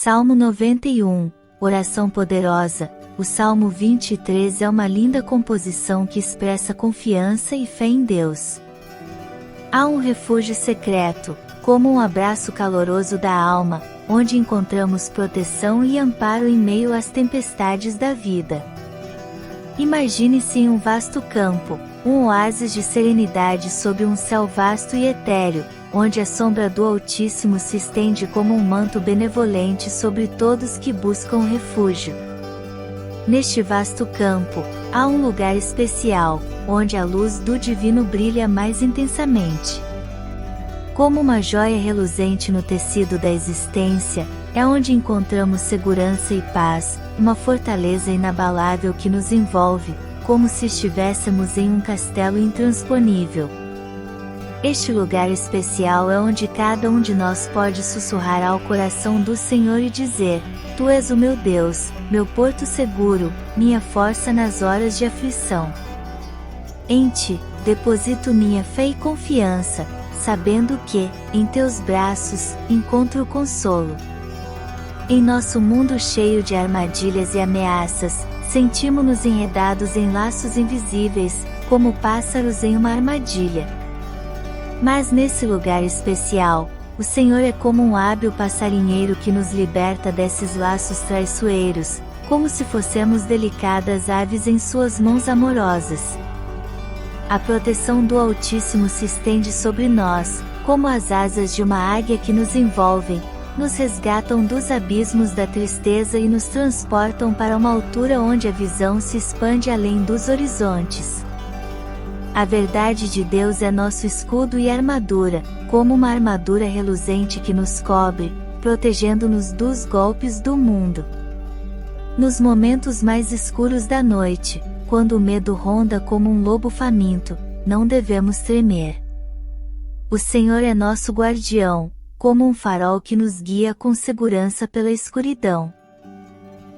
Salmo 91, Oração Poderosa. O Salmo 23 é uma linda composição que expressa confiança e fé em Deus. Há um refúgio secreto, como um abraço caloroso da alma, onde encontramos proteção e amparo em meio às tempestades da vida. Imagine-se em um vasto campo, um oásis de serenidade sob um céu vasto e etéreo, onde a sombra do Altíssimo se estende como um manto benevolente sobre todos que buscam refúgio. Neste vasto campo, há um lugar especial, onde a luz do Divino brilha mais intensamente. Como uma joia reluzente no tecido da existência, é onde encontramos segurança e paz, uma fortaleza inabalável que nos envolve, como se estivéssemos em um castelo intransponível. Este lugar especial é onde cada um de nós pode sussurrar ao coração do Senhor e dizer: Tu és o meu Deus, meu porto seguro, minha força nas horas de aflição. Em Ti, deposito minha fé e confiança, sabendo que, em Teus braços, encontro consolo. Em nosso mundo cheio de armadilhas e ameaças, sentimos-nos enredados em laços invisíveis, como pássaros em uma armadilha. Mas nesse lugar especial, o Senhor é como um hábil passarinheiro que nos liberta desses laços traiçoeiros, como se fossemos delicadas aves em suas mãos amorosas. A proteção do Altíssimo se estende sobre nós, como as asas de uma águia que nos envolvem, nos resgatam dos abismos da tristeza e nos transportam para uma altura onde a visão se expande além dos horizontes. A verdade de Deus é nosso escudo e armadura, como uma armadura reluzente que nos cobre, protegendo-nos dos golpes do mundo. Nos momentos mais escuros da noite, quando o medo ronda como um lobo faminto, não devemos tremer. O Senhor é nosso guardião, como um farol que nos guia com segurança pela escuridão.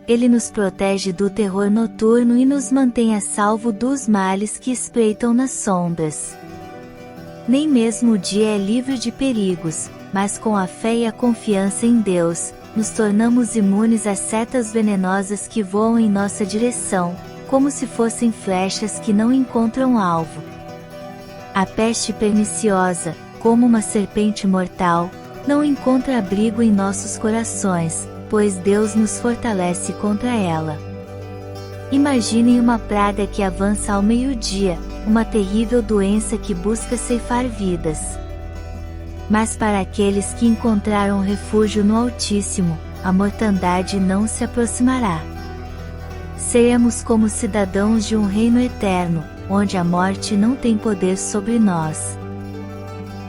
Ele nos protege do terror noturno e nos mantém a salvo dos males que espreitam nas sombras. Nem mesmo o dia é livre de perigos, mas com a fé e a confiança em Deus, nos tornamos imunes às setas venenosas que voam em nossa direção, como se fossem flechas que não encontram alvo. A peste perniciosa, como uma serpente mortal, não encontra abrigo em nossos corações, pois Deus nos fortalece contra ela. Imaginem uma praga que avança ao meio-dia, uma terrível doença que busca ceifar vidas. Mas para aqueles que encontraram refúgio no Altíssimo, a mortandade não se aproximará. Seremos como cidadãos de um reino eterno, onde a morte não tem poder sobre nós.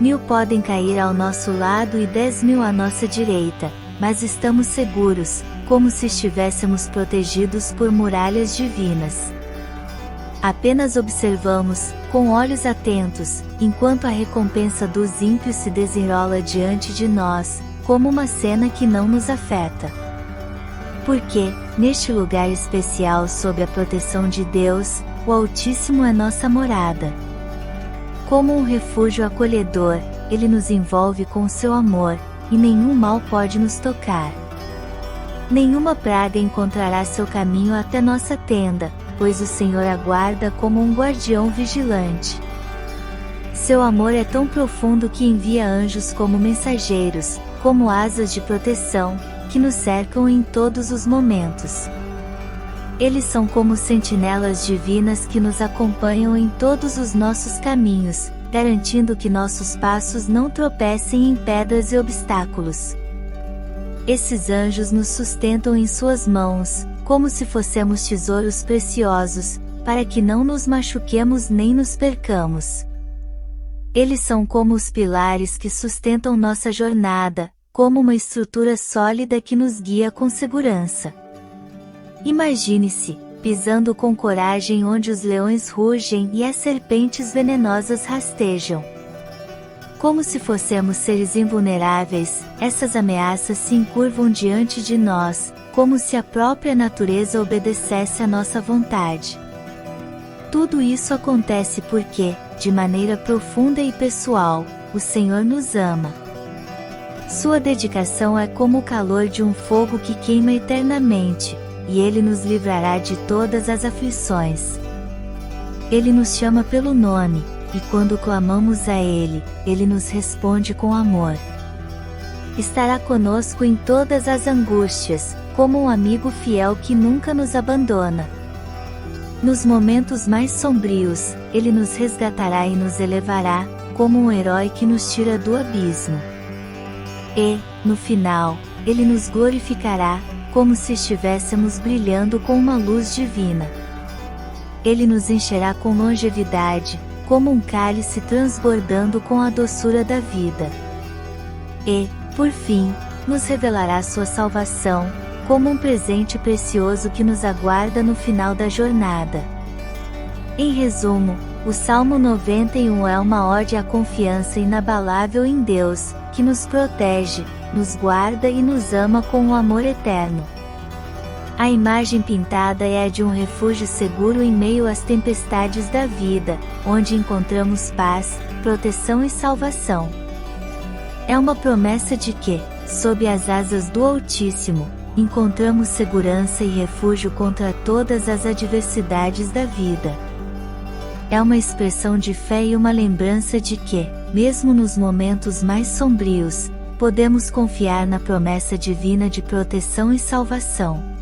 1000 podem cair ao nosso lado e 10.000 à nossa direita, mas estamos seguros, como se estivéssemos protegidos por muralhas divinas. Apenas observamos, com olhos atentos, enquanto a recompensa dos ímpios se desenrola diante de nós, como uma cena que não nos afeta. Porque, neste lugar especial sob a proteção de Deus, o Altíssimo é nossa morada. Como um refúgio acolhedor, Ele nos envolve com seu amor, e nenhum mal pode nos tocar. Nenhuma praga encontrará seu caminho até nossa tenda, pois o Senhor aguarda como um guardião vigilante. Seu amor é tão profundo que envia anjos como mensageiros, como asas de proteção, que nos cercam em todos os momentos. Eles são como sentinelas divinas que nos acompanham em todos os nossos caminhos, garantindo que nossos passos não tropecem em pedras e obstáculos. Esses anjos nos sustentam em suas mãos, como se fossemos tesouros preciosos, para que não nos machuquemos nem nos percamos. Eles são como os pilares que sustentam nossa jornada, como uma estrutura sólida que nos guia com segurança. Imagine-se, pisando com coragem onde os leões rugem e as serpentes venenosas rastejam. Como se fossemos seres invulneráveis, essas ameaças se encurvam diante de nós, como se a própria natureza obedecesse à nossa vontade. Tudo isso acontece porque, de maneira profunda e pessoal, o Senhor nos ama. Sua dedicação é como o calor de um fogo que queima eternamente, e Ele nos livrará de todas as aflições. Ele nos chama pelo nome, e quando clamamos a Ele, Ele nos responde com amor. Estará conosco em todas as angústias, como um amigo fiel que nunca nos abandona. Nos momentos mais sombrios, Ele nos resgatará e nos elevará, como um herói que nos tira do abismo. E, no final, Ele nos glorificará, como se estivéssemos brilhando com uma luz divina. Ele nos encherá com longevidade, como um cálice transbordando com a doçura da vida. E, por fim, nos revelará sua salvação, como um presente precioso que nos aguarda no final da jornada. Em resumo, o Salmo 91 é uma ode à confiança inabalável em Deus, que nos protege, nos guarda e nos ama com um amor eterno. A imagem pintada é a de um refúgio seguro em meio às tempestades da vida, onde encontramos paz, proteção e salvação. É uma promessa de que, sob as asas do Altíssimo, encontramos segurança e refúgio contra todas as adversidades da vida. É uma expressão de fé e uma lembrança de que, mesmo nos momentos mais sombrios, podemos confiar na promessa divina de proteção e salvação.